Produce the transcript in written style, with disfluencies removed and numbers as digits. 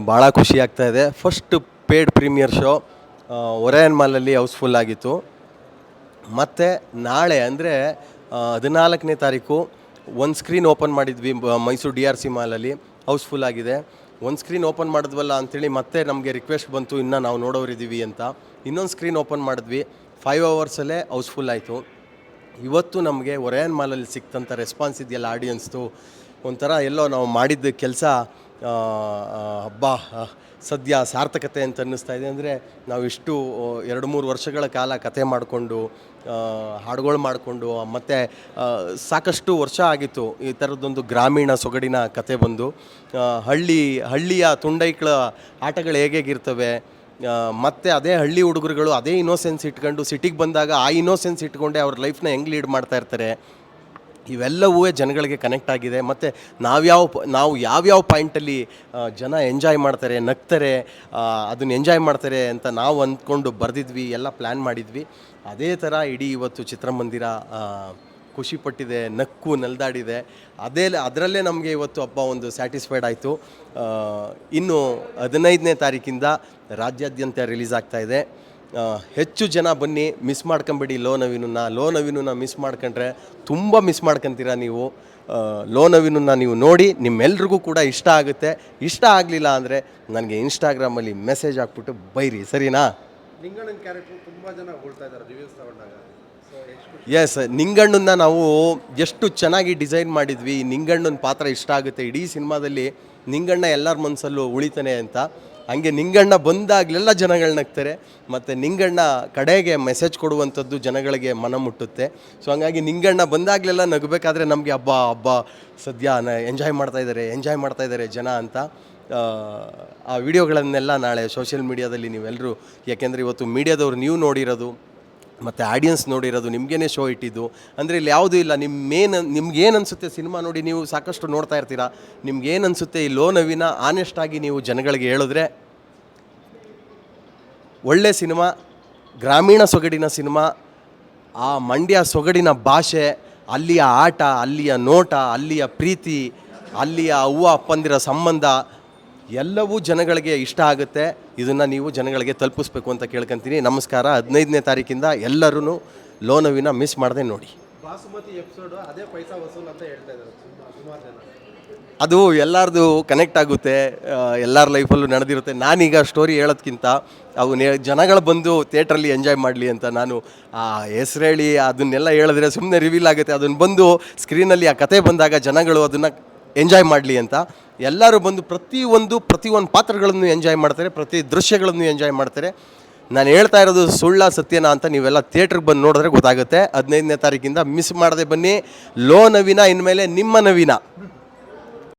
ಭಾಳ ಖುಷಿ ಆಗ್ತಾ ಇದೆ. First paid premier show Orion ಮಾಲಲ್ಲಿ ಹೌಸ್ಫುಲ್ ಆಗಿತ್ತು. ಮತ್ತು ನಾಳೆ ಅಂದರೆ 14ನೇ ತಾರೀಕು ಒಂದು ಸ್ಕ್ರೀನ್ ಓಪನ್ ಮಾಡಿದ್ವಿ ಮೈಸೂರು DRC ಮಾಲಲ್ಲಿ, ಹೌಸ್ಫುಲ್ ಆಗಿದೆ. ಒಂದು ಸ್ಕ್ರೀನ್ ಓಪನ್ ಮಾಡಿದ್ವಲ್ಲ ಅಂಥೇಳಿ ಮತ್ತೆ ನಮಗೆ ರಿಕ್ವೆಸ್ಟ್ ಬಂತು, ಇನ್ನೂ ನಾವು ನೋಡೋರಿದ್ದೀವಿ ಅಂತ. ಇನ್ನೊಂದು ಸ್ಕ್ರೀನ್ ಓಪನ್ ಮಾಡಿದ್ವಿ, 5 ಅವರ್ಸಲ್ಲೇ ಹೌಸ್ಫುಲ್ ಆಯಿತು. ಇವತ್ತು ನಮಗೆ ಒರಾಯನ್ ಮಾಲಲ್ಲಿ ಸಿಕ್ತಂಥ ರೆಸ್ಪಾನ್ಸ್ ಇದೆಯಲ್ಲ ಆಡಿಯನ್ಸ್ದು, ಒಂಥರ ಎಲ್ಲೋ ನಾವು ಮಾಡಿದ್ದ ಕೆಲಸ ಹಬ್ಬ ಸದ್ಯ ಸಾರ್ಥಕತೆ ಅಂತ ಅನ್ನಿಸ್ತಾ ಇದೆ. ಅಂದರೆ ನಾವು ಇಷ್ಟು 2-3 ವರ್ಷಗಳ ಕಾಲ ಕತೆ ಮಾಡಿಕೊಂಡು ಹಾಡುಗಳು ಮಾಡಿಕೊಂಡು ಮತ್ತು ಸಾಕಷ್ಟು ವರ್ಷ ಆಗಿತ್ತು ಈ ಥರದ್ದೊಂದು ಗ್ರಾಮೀಣ ಸೊಗಡಿನ ಕತೆ ಬಂದು. ಹಳ್ಳಿಯ ತುಂಡೈಕ್ಳ ಆಟಗಳು ಹೇಗಿರ್ತವೆ, ಮತ್ತು ಅದೇ ಹಳ್ಳಿ ಹುಡುಗರುಗಳು ಅದೇ ಇನ್ನೋಸೆನ್ಸ್ ಇಟ್ಕೊಂಡು ಸಿಟಿಗೆ ಬಂದಾಗ ಆ ಇನ್ನೋಸೆನ್ಸ್ ಇಟ್ಕೊಂಡೆ ಅವ್ರ ಲೈಫ್ನ ಹೆಂಗೆ ಲೀಡ್ ಮಾಡ್ತಾ ಇರ್ತಾರೆ, ಇವೆಲ್ಲವೂ ಜನಗಳಿಗೆ ಕನೆಕ್ಟ್ ಆಗಿದೆ. ಮತ್ತು ನಾವು ಯಾವ್ಯಾವ ಪಾಯಿಂಟಲ್ಲಿ ಜನ ಎಂಜಾಯ್ ಮಾಡ್ತಾರೆ, ನಗ್ತಾರೆ, ಅದನ್ನು ಎಂಜಾಯ್ ಮಾಡ್ತಾರೆ ಅಂತ ನಾವು ಅಂದ್ಕೊಂಡು ಬರೆದಿದ್ವಿ, ಎಲ್ಲ ಪ್ಲ್ಯಾನ್ ಮಾಡಿದ್ವಿ. ಅದೇ ಥರ ಇಡೀ ಇವತ್ತು ಚಿತ್ರಮಂದಿರ ಖುಷಿಪಟ್ಟಿದೆ, ನಕ್ಕು ನಲ್ದಾಡಿದೆ. ಅದರಲ್ಲೇ ನಮಗೆ ಇವತ್ತು ಹಬ್ಬ ಒಂದು ಸ್ಯಾಟಿಸ್ಫೈಡ್ ಆಯಿತು. ಇನ್ನು 15ನೇ ತಾರೀಕಿಂದ ರಾಜ್ಯಾದ್ಯಂತ ರಿಲೀಸ್ ಆಗ್ತಾಯಿದೆ. ಹೆಚ್ಚು ಜನ ಬನ್ನಿ, ಮಿಸ್ ಮಾಡ್ಕೊಂಬೇಡಿ ಲೋ ನವೀನನ್ನ ಮಿಸ್ ಮಾಡ್ಕೊಂಡ್ರೆ ತುಂಬ ಮಿಸ್ ಮಾಡ್ಕೊತೀರ ನೀವು. ಲೋ ನವೀನನ್ನ ನೀವು ನೋಡಿ, ನಿಮ್ಮೆಲ್ರಿಗೂ ಕೂಡ ಇಷ್ಟ ಆಗುತ್ತೆ. ಇಷ್ಟ ಆಗಲಿಲ್ಲ ಅಂದರೆ ನನಗೆ ಇನ್ಸ್ಟಾಗ್ರಾಮಲ್ಲಿ ಮೆಸೇಜ್ ಹಾಕ್ಬಿಟ್ಟು ಬೈರಿ, ಸರಿನಾ? ನಿಂಗಣ್ಣನ ಕ್ಯಾರೆಕ್ಟರ್ ತುಂಬ ಜನ ಹೋಗ್ತಾ ಇದ್ದಾರೆ ರಿವ್ಯೂಸ್ ತಗೊಂಡಾಗ. ಎಸ್, ನಿಂಗಣ್ಣನ ನಾವು ಎಷ್ಟು ಚೆನ್ನಾಗಿ ಡಿಸೈನ್ ಮಾಡಿದ್ವಿ. ನಿಂಗಣ್ಣನ ಪಾತ್ರ ಇಷ್ಟ ಆಗುತ್ತೆ ಇಡೀ ಸಿನಿಮಾದಲ್ಲಿ. ನಿಂಗಣ್ಣ ಎಲ್ಲರ ಮನಸ್ಸಲ್ಲೂ ಉಳಿತಾನೆ ಅಂತ. ಹಂಗೆ ನಿಂಗಣ್ಣ ಬಂದಾಗಲೆಲ್ಲ ಜನಗಳು ನಗ್ತಾರೆ, ಮತ್ತು ನಿಂಗಣ್ಣ ಕಡೆಗೆ ಮೆಸೇಜ್ ಕೊಡುವಂಥದ್ದು ಜನಗಳಿಗೆ ಮನ ಮುಟ್ಟುತ್ತೆ. ಸೊ ಹಂಗಾಗಿ ನಿಂಗಣ್ಣ ಬಂದಾಗಲೆಲ್ಲ ನಗಬೇಕಾದ್ರೆ ನಮಗೆ ಹಬ್ಬ ಸದ್ಯ ಎಂಜಾಯ್ ಮಾಡ್ತಾಯಿದ್ದಾರೆ ಜನ ಅಂತ. ಆ ವಿಡಿಯೋಗಳನ್ನೆಲ್ಲ ನಾಳೆ ಸೋಷಿಯಲ್ ಮೀಡಿಯಾದಲ್ಲಿ ನೀವೆಲ್ಲರೂ, ಯಾಕೆಂದರೆ ಇವತ್ತು ಮೀಡಿಯಾದವ್ರು ನೀವು ನೋಡಿರೋದು ಮತ್ತು ಆಡಿಯನ್ಸ್ ನೋಡಿರೋದು, ನಿಮಗೇನೆ ಶೋ ಇಟ್ಟಿದ್ದು. ಅಂದರೆ ಇಲ್ಲಿ ಯಾವುದೂ ಇಲ್ಲ. ನಿಮ್ಗೇನು ಅನಿಸುತ್ತೆ ಸಿನಿಮಾ ನೋಡಿ, ನೀವು ಸಾಕಷ್ಟು ನೋಡ್ತಾ ಇರ್ತೀರ, ನಿಮ್ಗೇನು ಅನಿಸುತ್ತೆ ಈ ಲೋ ನವೀನ ಆನೆಸ್ಟಾಗಿ ನೀವು ಜನಗಳಿಗೆ ಹೇಳಿದ್ರೆ, ಒಳ್ಳೆ ಸಿನಿಮಾ, ಗ್ರಾಮೀಣ ಸೊಗಡಿನ ಸಿನಿಮಾ, ಆ ಮಂಡ್ಯ ಸೊಗಡಿನ ಭಾಷೆ, ಅಲ್ಲಿಯ ಆಟ, ಅಲ್ಲಿಯ ನೋಟ, ಅಲ್ಲಿಯ ಪ್ರೀತಿ, ಅಲ್ಲಿಯ ಅವ್ವ ಅಪ್ಪಂದಿರ ಸಂಬಂಧ ಎಲ್ಲವೂ ಜನಗಳಿಗೆ ಇಷ್ಟ ಆಗುತ್ತೆ. ಇದನ್ನು ನೀವು ಜನಗಳಿಗೆ ತಲುಪಿಸ್ಬೇಕು ಅಂತ ಕೇಳ್ಕೊತೀನಿ. ನಮಸ್ಕಾರ. 15ನೇ ತಾರೀಕಿಂದ ಎಲ್ಲರೂ ಲೋ ನವೀನ ಮಿಸ್ ಮಾಡದೆ ನೋಡಿ. ಬಾಸುಮತಿ ಎಪಿಸೋಡ್ ಅದೇ ಪೈಸಾ ವಸೂಲ್ ಅಂತ ಹೇಳ್ತಾ ಇದ್ದಾರೆ ಸುಮಾರು ಜನ. ಅದು ಎಲ್ಲರದು ಕನೆಕ್ಟ್ ಆಗುತ್ತೆ, ಎಲ್ಲರ ಲೈಫಲ್ಲೂ ನಡೆದಿರುತ್ತೆ. ನಾನೀಗ ಸ್ಟೋರಿ ಹೇಳೋದ್ಕಿಂತ ಜನಗಳು ಬಂದು ಥಿಯೇಟ್ರಲ್ಲಿ ಎಂಜಾಯ್ ಮಾಡಲಿ ಅಂತ ನಾನು ಹೆಸ್ರು ಹೇಳಿ ಅದನ್ನೆಲ್ಲ ಹೇಳಿದ್ರೆ ಸುಮ್ಮನೆ ರಿವೀಲ್ ಆಗುತ್ತೆ. ಅದನ್ನು ಬಂದು ಸ್ಕ್ರೀನಲ್ಲಿ ಆ ಕತೆ ಬಂದಾಗ ಜನಗಳು ಅದನ್ನು ಎಂಜಾಯ್ ಮಾಡಲಿ ಅಂತ ಎಲ್ಲರೂ ಬಂದು ಪ್ರತಿಯೊಂದು ಪಾತ್ರಗಳನ್ನು ಎಂಜಾಯ್ ಮಾಡ್ತಾರೆ, ಪ್ರತಿ ದೃಶ್ಯಗಳನ್ನು ಎಂಜಾಯ್ ಮಾಡ್ತಾರೆ. ನಾನು ಹೇಳ್ತಾ ಇರೋದು ಸುಳ್ಳ ಸತ್ಯನಾ ಅಂತ ನೀವೆಲ್ಲ ಥಿಯೇಟ್ರಿಗೆ ಬಂದು ನೋಡಿದ್ರೆ ಗೊತ್ತಾಗುತ್ತೆ. 15ನೇ ತಾರೀಕಿಂದ ಮಿಸ್ ಮಾಡದೆ ಬನ್ನಿ. ಲೋ ನವೀನ ಇನ್ಮೇಲೆ ನಿಮ್ಮ ನವೀನ.